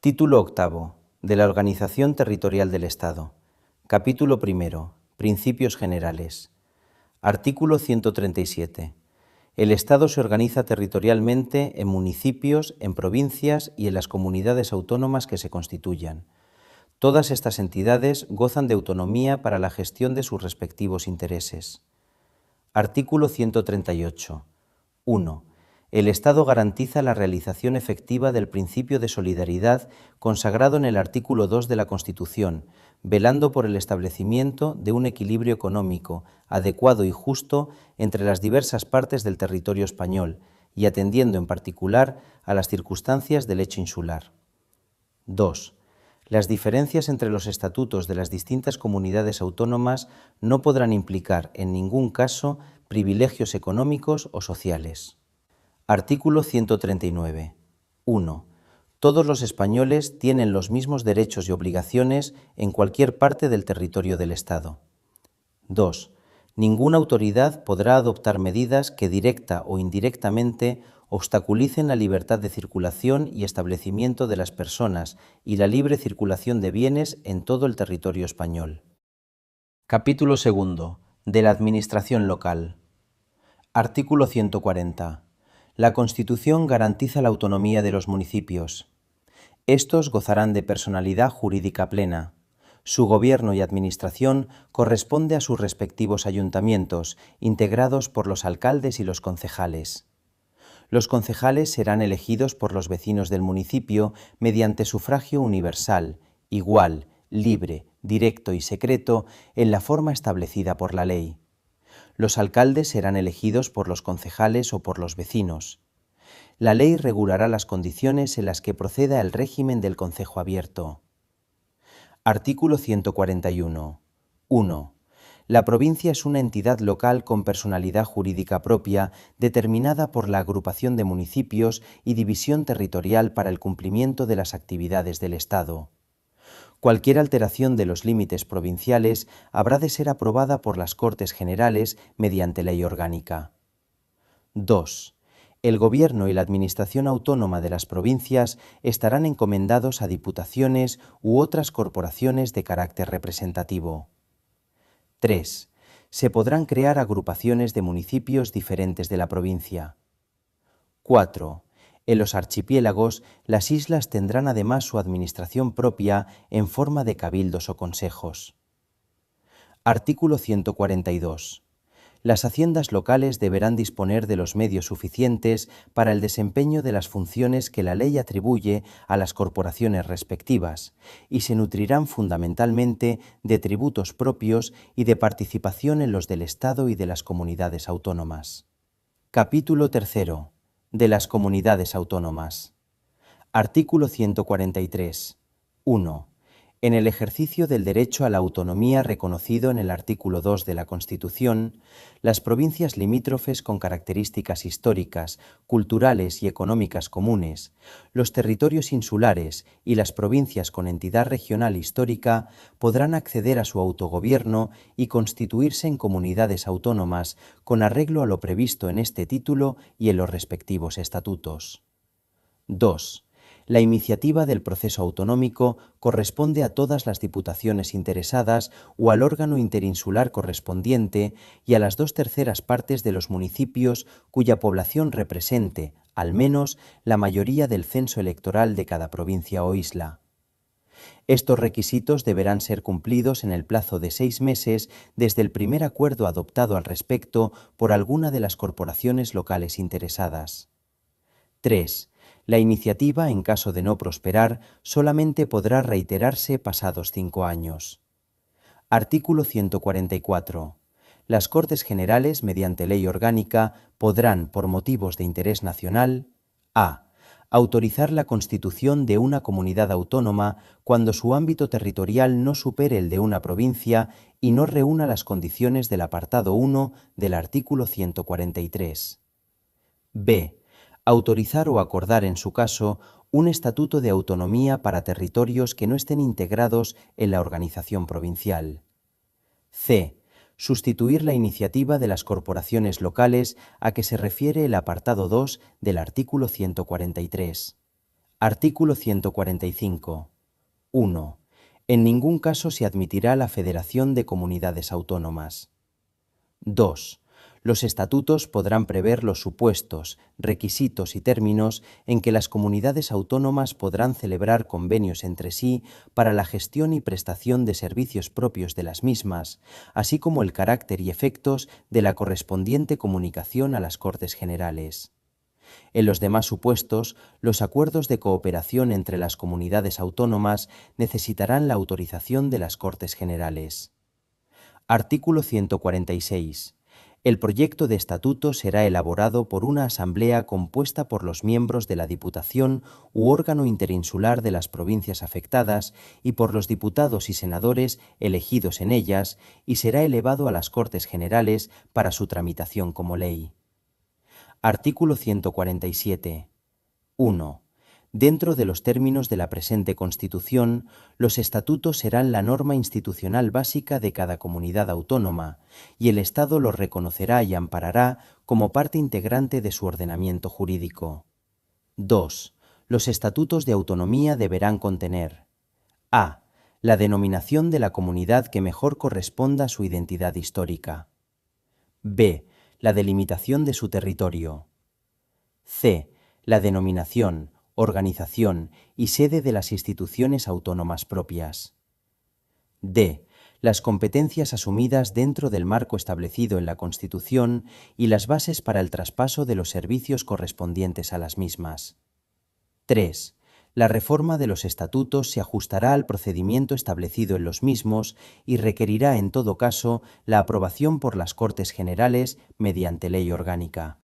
Título octavo. De la Organización Territorial del Estado. Capítulo primero. Principios generales. Artículo 137. El Estado se organiza territorialmente en municipios, en provincias y en las comunidades autónomas que se constituyan. Todas estas entidades gozan de autonomía para la gestión de sus respectivos intereses. Artículo 138. 1. El Estado garantiza la realización efectiva del principio de solidaridad consagrado en el artículo 2 de la Constitución, velando por el establecimiento de un equilibrio económico adecuado y justo entre las diversas partes del territorio español y atendiendo en particular a las circunstancias del hecho insular. 2. Las diferencias entre los estatutos de las distintas comunidades autónomas no podrán implicar en ningún caso privilegios económicos o sociales. Artículo 139. 1. Todos los españoles tienen los mismos derechos y obligaciones en cualquier parte del territorio del Estado. 2. Ninguna autoridad podrá adoptar medidas que directa o indirectamente obstaculicen la libertad de circulación y establecimiento de las personas y la libre circulación de bienes en todo el territorio español. Capítulo segundo. De la Administración local. Artículo 140. La Constitución garantiza la autonomía de los municipios. Estos gozarán de personalidad jurídica plena. Su gobierno y administración corresponde a sus respectivos ayuntamientos, integrados por los alcaldes y los concejales. Los concejales serán elegidos por los vecinos del municipio mediante sufragio universal, igual, libre, directo y secreto en la forma establecida por la ley. Los alcaldes serán elegidos por los concejales o por los vecinos. La ley regulará las condiciones en las que proceda el régimen del concejo abierto. Artículo 141. 1. La provincia es una entidad local con personalidad jurídica propia determinada por la agrupación de municipios y división territorial para el cumplimiento de las actividades del Estado. Cualquier alteración de los límites provinciales habrá de ser aprobada por las Cortes Generales mediante ley orgánica. 2. El Gobierno y la Administración autónoma de las provincias estarán encomendados a diputaciones u otras corporaciones de carácter representativo. 3. Se podrán crear agrupaciones de municipios diferentes de la provincia. 4. En los archipiélagos, las islas tendrán además su administración propia en forma de cabildos o consejos. Artículo 142. Las haciendas locales deberán disponer de los medios suficientes para el desempeño de las funciones que la ley atribuye a las corporaciones respectivas y se nutrirán fundamentalmente de tributos propios y de participación en los del Estado y de las comunidades autónomas. Capítulo tercero. De las comunidades autónomas. Artículo 143. 1. En el ejercicio del derecho a la autonomía reconocido en el artículo 2 de la Constitución, las provincias limítrofes con características históricas, culturales y económicas comunes, los territorios insulares y las provincias con entidad regional histórica podrán acceder a su autogobierno y constituirse en comunidades autónomas con arreglo a lo previsto en este título y en los respectivos estatutos. 2. La iniciativa del proceso autonómico corresponde a todas las diputaciones interesadas o al órgano interinsular correspondiente y a las 2/3 partes de los municipios cuya población represente, al menos, la mayoría del censo electoral de cada provincia o isla. Estos requisitos deberán ser cumplidos en el plazo de 6 meses desde el primer acuerdo adoptado al respecto por alguna de las corporaciones locales interesadas. 3. La iniciativa, en caso de no prosperar, solamente podrá reiterarse pasados 5 años. Artículo 144. Las Cortes Generales, mediante ley orgánica, podrán, por motivos de interés nacional, a. Autorizar la constitución de una comunidad autónoma cuando su ámbito territorial no supere el de una provincia y no reúna las condiciones del apartado 1 del artículo 143. b. Autorizar o acordar, en su caso, un estatuto de autonomía para territorios que no estén integrados en la organización provincial. c. Sustituir la iniciativa de las corporaciones locales a que se refiere el apartado 2 del artículo 143. Artículo 145. 1. En ningún caso se admitirá la Federación de Comunidades Autónomas. 2. Los estatutos podrán prever los supuestos, requisitos y términos en que las comunidades autónomas podrán celebrar convenios entre sí para la gestión y prestación de servicios propios de las mismas, así como el carácter y efectos de la correspondiente comunicación a las Cortes Generales. En los demás supuestos, los acuerdos de cooperación entre las comunidades autónomas necesitarán la autorización de las Cortes Generales. Artículo 146. El proyecto de estatuto será elaborado por una asamblea compuesta por los miembros de la Diputación u órgano interinsular de las provincias afectadas y por los diputados y senadores elegidos en ellas, y será elevado a las Cortes Generales para su tramitación como ley. Artículo 147. 1. Dentro de los términos de la presente Constitución, los estatutos serán la norma institucional básica de cada comunidad autónoma, y el Estado los reconocerá y amparará como parte integrante de su ordenamiento jurídico. 2. Los estatutos de autonomía deberán contener: a. La denominación de la comunidad que mejor corresponda a su identidad histórica. b. La delimitación de su territorio. c. La denominación, organización y sede de las instituciones autónomas propias. d. Las competencias asumidas dentro del marco establecido en la Constitución y las bases para el traspaso de los servicios correspondientes a las mismas. 3. La reforma de los estatutos se ajustará al procedimiento establecido en los mismos y requerirá, en todo caso, la aprobación por las Cortes Generales mediante ley orgánica.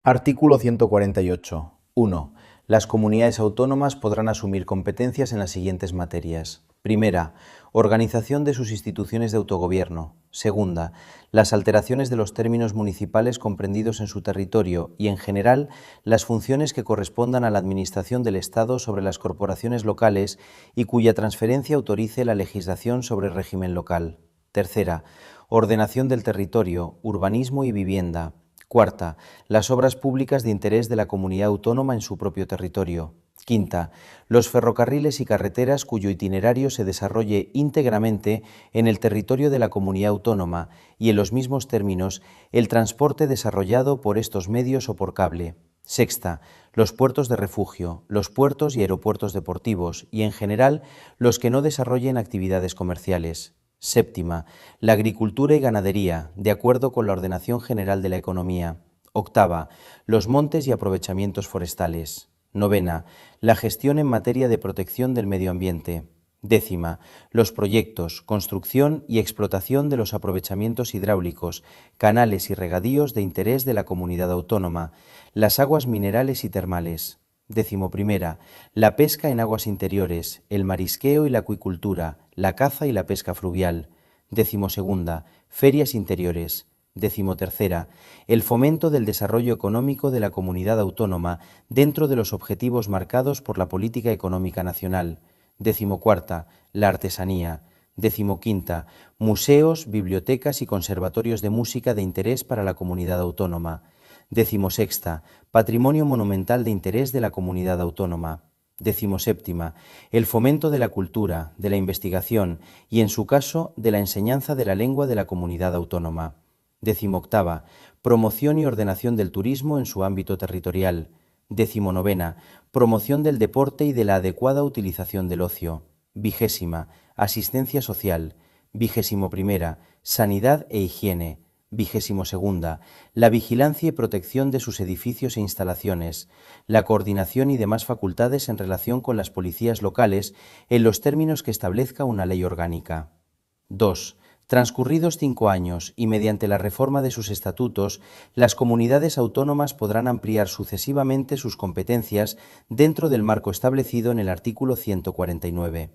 Artículo 148. 1. Las comunidades autónomas podrán asumir competencias en las siguientes materias. Primera, organización de sus instituciones de autogobierno. Segunda, las alteraciones de los términos municipales comprendidos en su territorio y, en general, las funciones que correspondan a la administración del Estado sobre las corporaciones locales y cuya transferencia autorice la legislación sobre régimen local. Tercera, ordenación del territorio, urbanismo y vivienda. Cuarta, las obras públicas de interés de la comunidad autónoma en su propio territorio. Quinta, los ferrocarriles y carreteras cuyo itinerario se desarrolle íntegramente en el territorio de la comunidad autónoma y, en los mismos términos, el transporte desarrollado por estos medios o por cable. Sexta, los puertos de refugio, los puertos y aeropuertos deportivos y, en general, los que no desarrollen actividades comerciales. Séptima, la agricultura y ganadería, de acuerdo con la ordenación general de la economía. Octava, los montes y aprovechamientos forestales. Novena, la gestión en materia de protección del medio ambiente. Décima, los proyectos, construcción y explotación de los aprovechamientos hidráulicos, canales y regadíos de interés de la comunidad autónoma, las aguas minerales y termales. 11ª, la pesca en aguas interiores, el marisqueo y la acuicultura, la caza y la pesca fluvial. 12ª, ferias interiores. 13ª, el fomento del desarrollo económico de la comunidad autónoma dentro de los objetivos marcados por la política económica nacional. 14ª, la artesanía. 15ª, museos, bibliotecas y conservatorios de música de interés para la comunidad autónoma. 16ª, patrimonio monumental de interés de la comunidad autónoma. 17ª, el fomento de la cultura, de la investigación y, en su caso, de la enseñanza de la lengua de la comunidad autónoma. 18ª, promoción y ordenación del turismo en su ámbito territorial. 19ª, promoción del deporte y de la adecuada utilización del ocio. 20ª, asistencia social. 21ª, sanidad e higiene. 22ª, la vigilancia y protección de sus edificios e instalaciones, la coordinación y demás facultades en relación con las policías locales en los términos que establezca una ley orgánica. 2. Transcurridos 5 años y mediante la reforma de sus estatutos, las comunidades autónomas podrán ampliar sucesivamente sus competencias dentro del marco establecido en el artículo 149.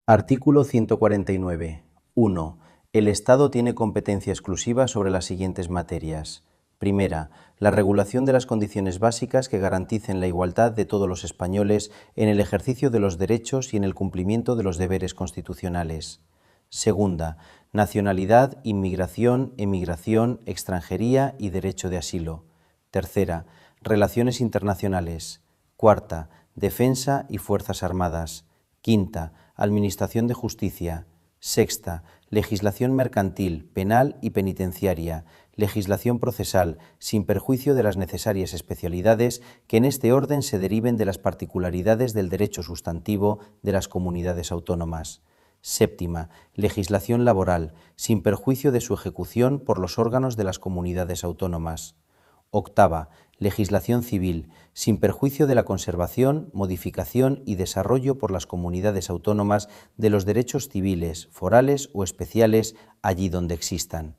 Artículo 149. 1. El Estado tiene competencia exclusiva sobre las siguientes materias. Primera, la regulación de las condiciones básicas que garanticen la igualdad de todos los españoles en el ejercicio de los derechos y en el cumplimiento de los deberes constitucionales. Segunda, nacionalidad, inmigración, emigración, extranjería y derecho de asilo. Tercera, relaciones internacionales. Cuarta, Defensa y Fuerzas Armadas. Quinta, Administración de Justicia. Sexta, legislación mercantil, penal y penitenciaria, legislación procesal, sin perjuicio de las necesarias especialidades que en este orden se deriven de las particularidades del derecho sustantivo de las comunidades autónomas. Séptima, legislación laboral, sin perjuicio de su ejecución por los órganos de las comunidades autónomas. Octava, legislación civil, sin perjuicio de la conservación, modificación y desarrollo por las comunidades autónomas de los derechos civiles, forales o especiales allí donde existan.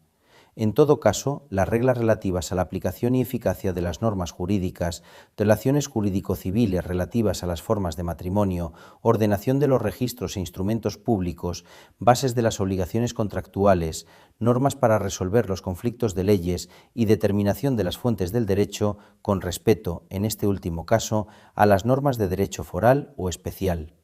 En todo caso, las reglas relativas a la aplicación y eficacia de las normas jurídicas, relaciones jurídico-civiles relativas a las formas de matrimonio, ordenación de los registros e instrumentos públicos, bases de las obligaciones contractuales, normas para resolver los conflictos de leyes y determinación de las fuentes del derecho, con respeto, en este último caso, a las normas de derecho foral o especial.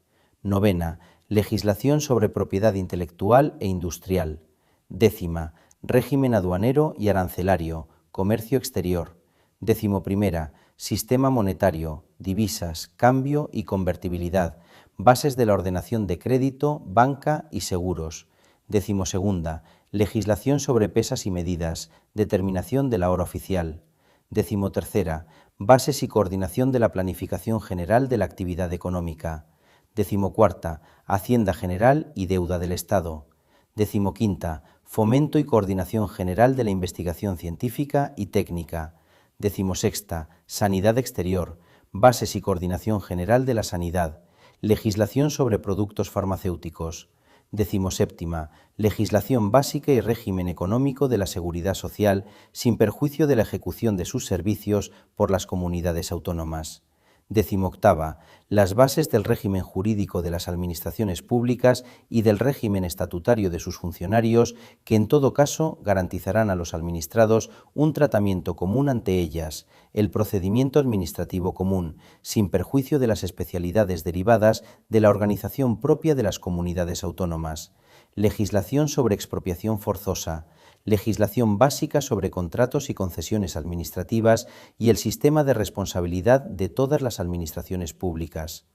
Novena, legislación sobre propiedad intelectual e industrial. Décima, régimen aduanero y arancelario, comercio exterior. 11ª, sistema monetario, divisas, cambio y convertibilidad, bases de la ordenación de crédito, banca y seguros. 12ª, legislación sobre pesas y medidas, determinación de la hora oficial. 13ª, bases y coordinación de la planificación general de la actividad económica. 14ª, Hacienda General y deuda del Estado. 15ª, fomento y coordinación general de la investigación científica y técnica. 16ª, sanidad exterior, bases y coordinación general de la sanidad, legislación sobre productos farmacéuticos. 17ª, legislación básica y régimen económico de la seguridad social sin perjuicio de la ejecución de sus servicios por las comunidades autónomas. 18ª, las bases del régimen jurídico de las administraciones públicas y del régimen estatutario de sus funcionarios, que en todo caso garantizarán a los administrados un tratamiento común ante ellas, el procedimiento administrativo común, sin perjuicio de las especialidades derivadas de la organización propia de las comunidades autónomas. Legislación sobre expropiación forzosa, legislación básica sobre contratos y concesiones administrativas y el sistema de responsabilidad de todas las administraciones públicas.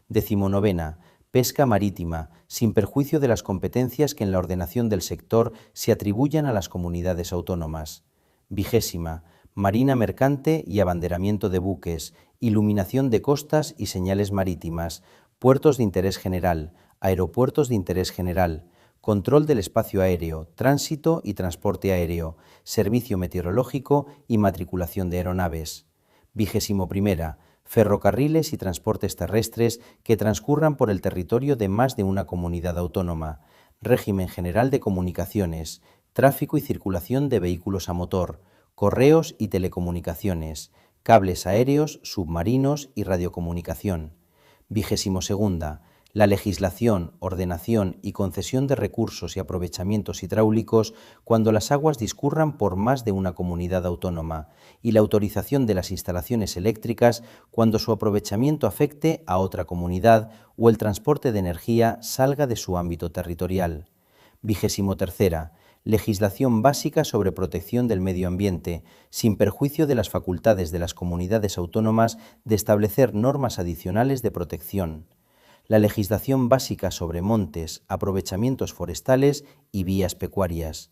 19ª, pesca marítima, sin perjuicio de las competencias que en la ordenación del sector se atribuyan a las comunidades autónomas. 20ª, marina mercante y abanderamiento de buques, iluminación de costas y señales marítimas, puertos de interés general, aeropuertos de interés general, control del espacio aéreo, tránsito y transporte aéreo, servicio meteorológico y matriculación de aeronaves. 21ª, ferrocarriles y transportes terrestres que transcurran por el territorio de más de una comunidad autónoma, régimen general de comunicaciones, tráfico y circulación de vehículos a motor, correos y telecomunicaciones, cables aéreos, submarinos y radiocomunicación. 22ª, la legislación, ordenación y concesión de recursos y aprovechamientos hidráulicos cuando las aguas discurran por más de una comunidad autónoma y la autorización de las instalaciones eléctricas cuando su aprovechamiento afecte a otra comunidad o el transporte de energía salga de su ámbito territorial. 23ª, legislación básica sobre protección del medio ambiente, sin perjuicio de las facultades de las comunidades autónomas de establecer normas adicionales de protección. La legislación básica sobre montes, aprovechamientos forestales y vías pecuarias.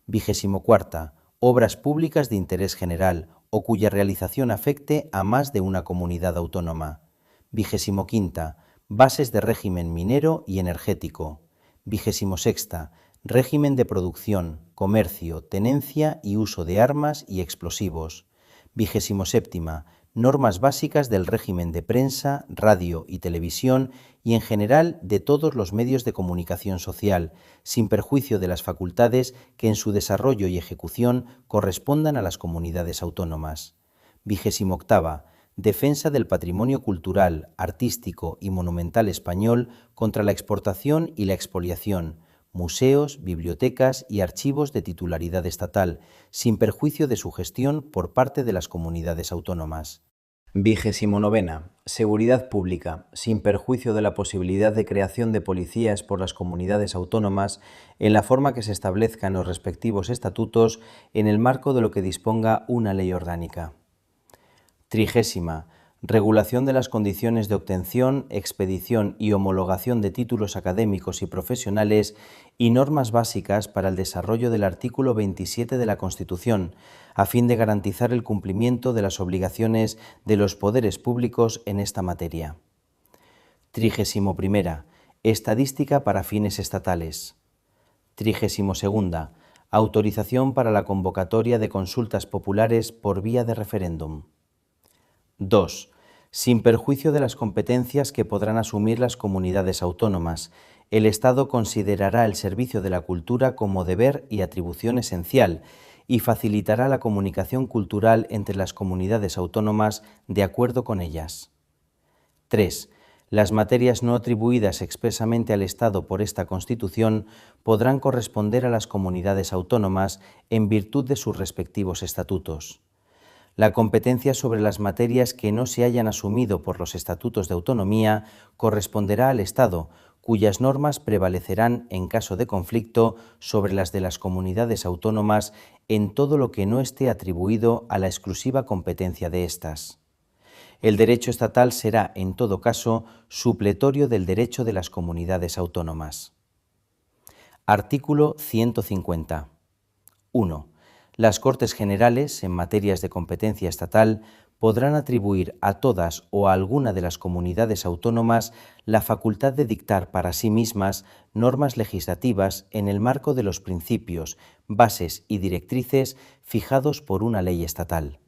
24ª, obras públicas de interés general o cuya realización afecte a más de una comunidad autónoma. 25ª, bases de régimen minero y energético. 26ª, régimen de producción, comercio, tenencia y uso de armas y explosivos. 27ª, normas básicas del régimen de prensa, radio y televisión y en general de todos los medios de comunicación social, sin perjuicio de las facultades que en su desarrollo y ejecución correspondan a las comunidades autónomas. 28ª, defensa del patrimonio cultural, artístico y monumental español contra la exportación y la expoliación, museos, bibliotecas y archivos de titularidad estatal, sin perjuicio de su gestión por parte de las comunidades autónomas. 29ª, seguridad pública, sin perjuicio de la posibilidad de creación de policías por las comunidades autónomas en la forma que se establezca en los respectivos estatutos en el marco de lo que disponga una ley orgánica. 30ª, regulación de las condiciones de obtención, expedición y homologación de títulos académicos y profesionales y normas básicas para el desarrollo del artículo 27 de la Constitución, a fin de garantizar el cumplimiento de las obligaciones de los poderes públicos en esta materia. 31. Estadística para fines estatales. 32. Autorización para la convocatoria de consultas populares por vía de referéndum. 2. Sin perjuicio de las competencias que podrán asumir las comunidades autónomas, el Estado considerará el servicio de la cultura como deber y atribución esencial y facilitará la comunicación cultural entre las comunidades autónomas de acuerdo con ellas. 3. Las materias no atribuidas expresamente al Estado por esta Constitución podrán corresponder a las comunidades autónomas en virtud de sus respectivos estatutos. La competencia sobre las materias que no se hayan asumido por los estatutos de autonomía corresponderá al Estado, cuyas normas prevalecerán en caso de conflicto sobre las de las comunidades autónomas en todo lo que no esté atribuido a la exclusiva competencia de éstas. El derecho estatal será, en todo caso, supletorio del derecho de las comunidades autónomas. Artículo 150. 1. Las Cortes Generales, en materias de competencia estatal, podrán atribuir a todas o a alguna de las comunidades autónomas la facultad de dictar para sí mismas normas legislativas en el marco de los principios, bases y directrices fijados por una ley estatal.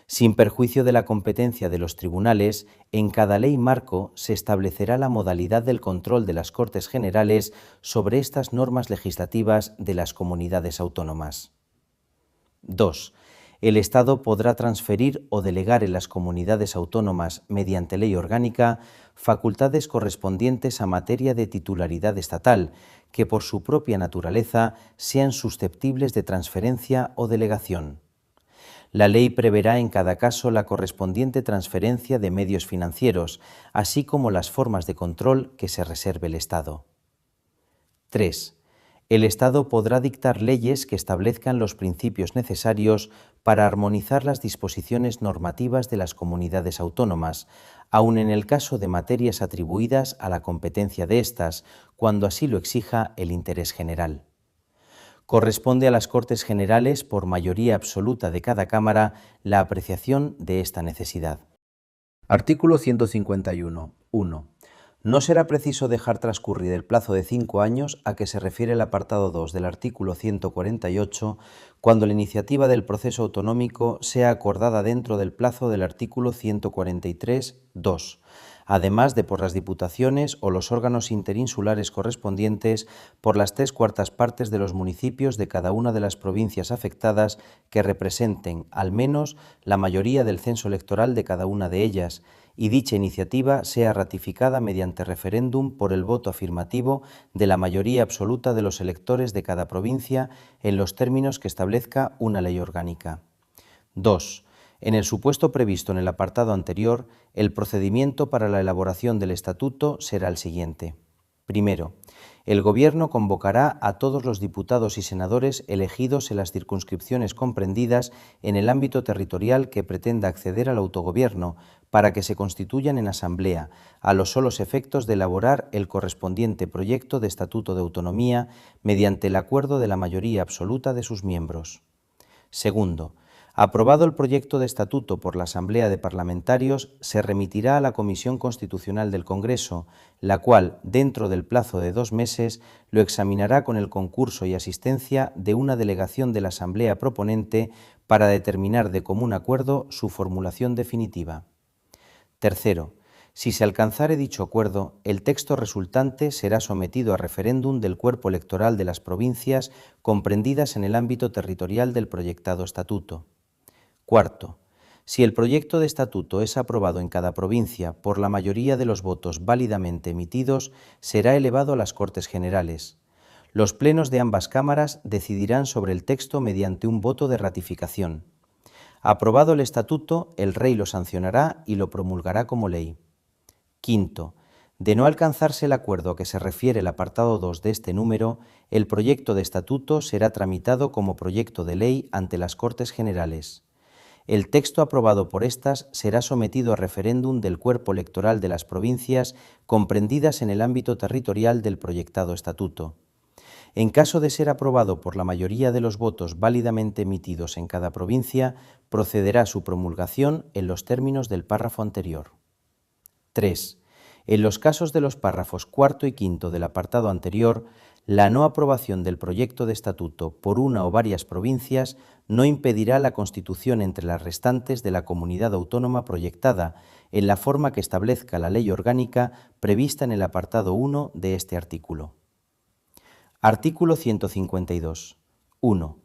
Sin perjuicio de la competencia de los tribunales, en cada ley marco se establecerá la modalidad del control de las Cortes Generales sobre estas normas legislativas de las comunidades autónomas. 2. El Estado podrá transferir o delegar en las comunidades autónomas, mediante ley orgánica, facultades correspondientes a materia de titularidad estatal, que por su propia naturaleza sean susceptibles de transferencia o delegación. La ley preverá en cada caso la correspondiente transferencia de medios financieros, así como las formas de control que se reserve el Estado. 3. El Estado podrá dictar leyes que establezcan los principios necesarios para armonizar las disposiciones normativas de las comunidades autónomas, aun en el caso de materias atribuidas a la competencia de éstas, cuando así lo exija el interés general. Corresponde a las Cortes Generales, por mayoría absoluta de cada Cámara, la apreciación de esta necesidad. Artículo 151. 1. No será preciso dejar transcurrir el plazo de 5 años a que se refiere el apartado 2 del artículo 148 cuando la iniciativa del proceso autonómico sea acordada dentro del plazo del artículo 143.2, además de por las diputaciones o los órganos interinsulares correspondientes por las 3/4 partes de los municipios de cada una de las provincias afectadas que representen, al menos, la mayoría del censo electoral de cada una de ellas, y dicha iniciativa sea ratificada mediante referéndum por el voto afirmativo de la mayoría absoluta de los electores de cada provincia en los términos que establezca una ley orgánica. 2. En el supuesto previsto en el apartado anterior, el procedimiento para la elaboración del estatuto será el siguiente. Primero, el Gobierno convocará a todos los diputados y senadores elegidos en las circunscripciones comprendidas en el ámbito territorial que pretenda acceder al autogobierno para que se constituyan en asamblea, a los solos efectos de elaborar el correspondiente proyecto de Estatuto de Autonomía mediante el acuerdo de la mayoría absoluta de sus miembros. Segundo, aprobado el proyecto de estatuto por la Asamblea de Parlamentarios, se remitirá a la Comisión Constitucional del Congreso, la cual, dentro del plazo de 2 meses, lo examinará con el concurso y asistencia de una delegación de la Asamblea proponente para determinar de común acuerdo su formulación definitiva. Tercero, si se alcanzare dicho acuerdo, el texto resultante será sometido a referéndum del cuerpo electoral de las provincias comprendidas en el ámbito territorial del proyectado estatuto. Cuarto, si el proyecto de estatuto es aprobado en cada provincia por la mayoría de los votos válidamente emitidos, será elevado a las Cortes Generales. Los plenos de ambas cámaras decidirán sobre el texto mediante un voto de ratificación. Aprobado el estatuto, el Rey lo sancionará y lo promulgará como ley. Quinto, de no alcanzarse el acuerdo a que se refiere el apartado 2 de este número, el proyecto de estatuto será tramitado como proyecto de ley ante las Cortes Generales. El texto aprobado por estas será sometido a referéndum del cuerpo electoral de las provincias comprendidas en el ámbito territorial del proyectado estatuto. En caso de ser aprobado por la mayoría de los votos válidamente emitidos en cada provincia, procederá su promulgación en los términos del párrafo anterior. 3. En los casos de los párrafos cuarto y quinto del apartado anterior, la no aprobación del proyecto de estatuto por una o varias provincias no impedirá la constitución entre las restantes de la comunidad autónoma proyectada en la forma que establezca la ley orgánica prevista en el apartado 1 de este artículo. Artículo 152. 1.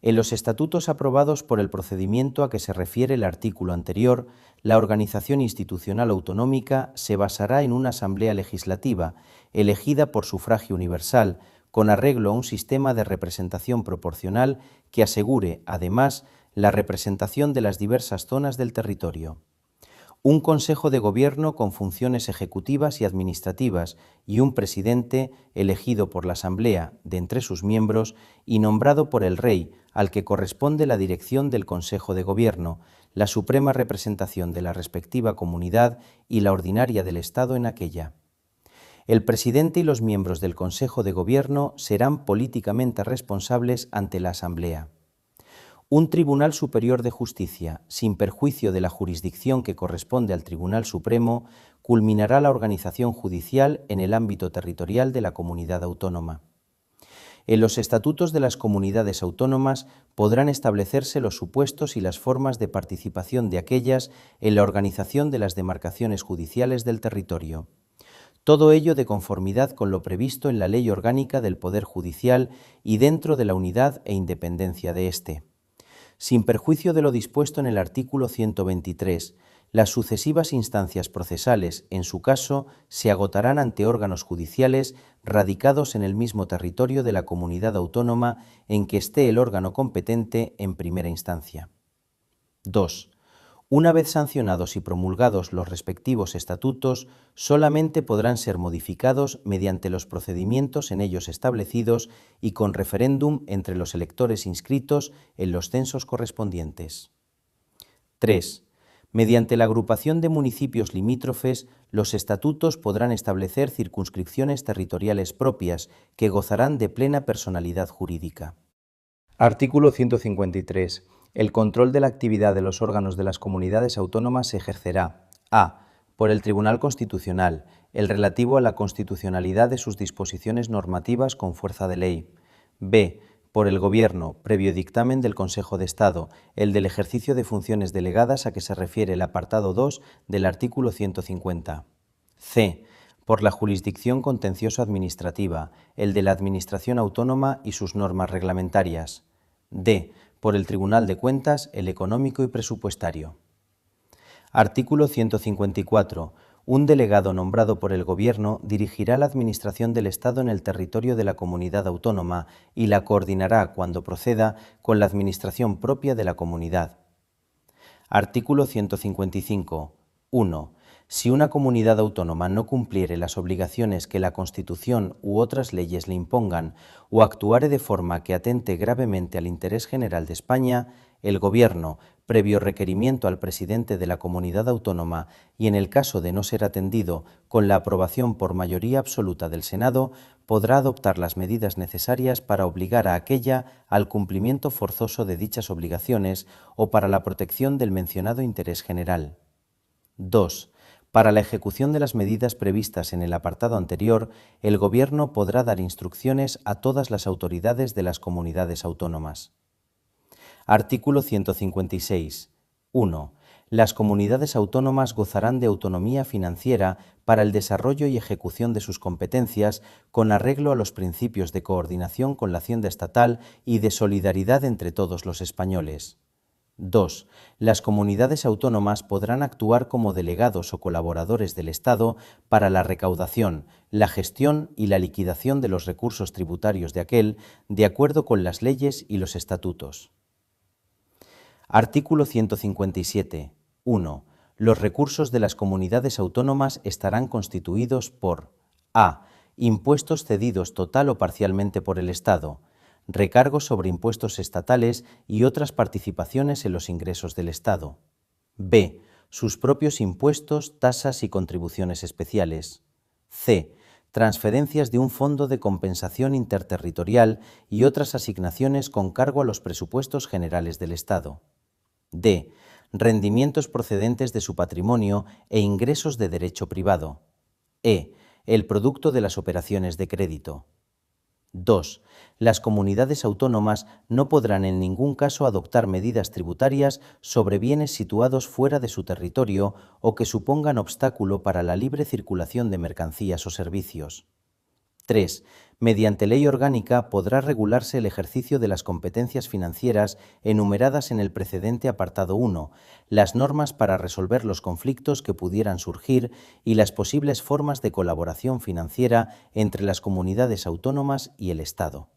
En los estatutos aprobados por el procedimiento a que se refiere el artículo anterior, la organización institucional autonómica se basará en una asamblea legislativa, elegida por sufragio universal, con arreglo a un sistema de representación proporcional que asegure, además, la representación de las diversas zonas del territorio. Un Consejo de Gobierno con funciones ejecutivas y administrativas y un presidente elegido por la Asamblea de entre sus miembros y nombrado por el Rey, al que corresponde la dirección del Consejo de Gobierno, la suprema representación de la respectiva comunidad y la ordinaria del Estado en aquella. El presidente y los miembros del Consejo de Gobierno serán políticamente responsables ante la Asamblea. Un Tribunal Superior de Justicia, sin perjuicio de la jurisdicción que corresponde al Tribunal Supremo, culminará la organización judicial en el ámbito territorial de la comunidad autónoma. En los estatutos de las comunidades autónomas podrán establecerse los supuestos y las formas de participación de aquellas en la organización de las demarcaciones judiciales del territorio. Todo ello de conformidad con lo previsto en la Ley Orgánica del Poder Judicial y dentro de la unidad e independencia de éste. Sin perjuicio de lo dispuesto en el artículo 123, las sucesivas instancias procesales, en su caso, se agotarán ante órganos judiciales radicados en el mismo territorio de la comunidad autónoma en que esté el órgano competente en primera instancia. 2. Una vez sancionados y promulgados los respectivos estatutos, solamente podrán ser modificados mediante los procedimientos en ellos establecidos y con referéndum entre los electores inscritos en los censos correspondientes. 3. Mediante la agrupación de municipios limítrofes, los estatutos podrán establecer circunscripciones territoriales propias que gozarán de plena personalidad jurídica. Artículo 153. El control de la actividad de los órganos de las comunidades autónomas se ejercerá: a. Por el Tribunal Constitucional, el relativo a la constitucionalidad de sus disposiciones normativas con fuerza de ley; b. Por el Gobierno, previo dictamen del Consejo de Estado, el del ejercicio de funciones delegadas a que se refiere el apartado 2 del artículo 150. c. Por la jurisdicción contencioso-administrativa, el de la Administración Autónoma y sus normas reglamentarias. d. Por el Tribunal de Cuentas, el económico y presupuestario. Artículo 154. Un delegado nombrado por el Gobierno dirigirá la administración del Estado en el territorio de la comunidad autónoma y la coordinará, cuando proceda, con la administración propia de la comunidad. Artículo 155. 1. Si una comunidad autónoma no cumpliere las obligaciones que la Constitución u otras leyes le impongan o actuare de forma que atente gravemente al interés general de España, el Gobierno, previo requerimiento al presidente de la comunidad autónoma y en el caso de no ser atendido, con la aprobación por mayoría absoluta del Senado, podrá adoptar las medidas necesarias para obligar a aquella al cumplimiento forzoso de dichas obligaciones o para la protección del mencionado interés general. 2. Para la ejecución de las medidas previstas en el apartado anterior, el Gobierno podrá dar instrucciones a todas las autoridades de las comunidades autónomas. Artículo 156. 1. Las comunidades autónomas gozarán de autonomía financiera para el desarrollo y ejecución de sus competencias con arreglo a los principios de coordinación con la Hacienda estatal y de solidaridad entre todos los españoles. 2. Las comunidades autónomas podrán actuar como delegados o colaboradores del Estado para la recaudación, la gestión y la liquidación de los recursos tributarios de aquel, de acuerdo con las leyes y los estatutos. Artículo 157. 1. Los recursos de las comunidades autónomas estarán constituidos por: a. Impuestos cedidos total o parcialmente por el Estado. recargos sobre impuestos estatales y otras participaciones en los ingresos del Estado. B. Sus propios impuestos, tasas y contribuciones especiales. C. Transferencias de un fondo de compensación interterritorial y otras asignaciones con cargo a los presupuestos generales del Estado. D. Rendimientos procedentes de su patrimonio e ingresos de derecho privado. E. El producto de las operaciones de crédito. 2. Las comunidades autónomas no podrán en ningún caso adoptar medidas tributarias sobre bienes situados fuera de su territorio o que supongan obstáculo para la libre circulación de mercancías o servicios. 3. Mediante ley orgánica podrá regularse el ejercicio de las competencias financieras enumeradas en el precedente apartado 1, las normas para resolver los conflictos que pudieran surgir y las posibles formas de colaboración financiera entre las comunidades autónomas y el Estado.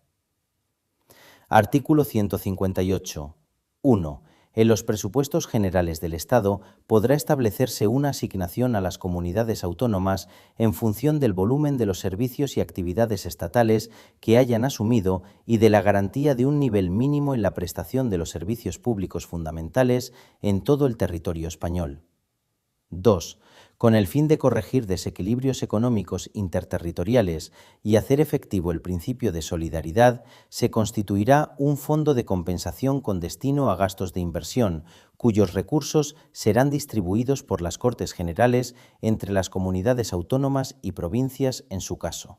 Artículo 158. 1. En los presupuestos generales del Estado podrá establecerse una asignación a las comunidades autónomas en función del volumen de los servicios y actividades estatales que hayan asumido y de la garantía de un nivel mínimo en la prestación de los servicios públicos fundamentales en todo el territorio español. 2. Con el fin de corregir desequilibrios económicos interterritoriales y hacer efectivo el principio de solidaridad, se constituirá un fondo de compensación con destino a gastos de inversión, cuyos recursos serán distribuidos por las Cortes Generales entre las comunidades autónomas y provincias en su caso.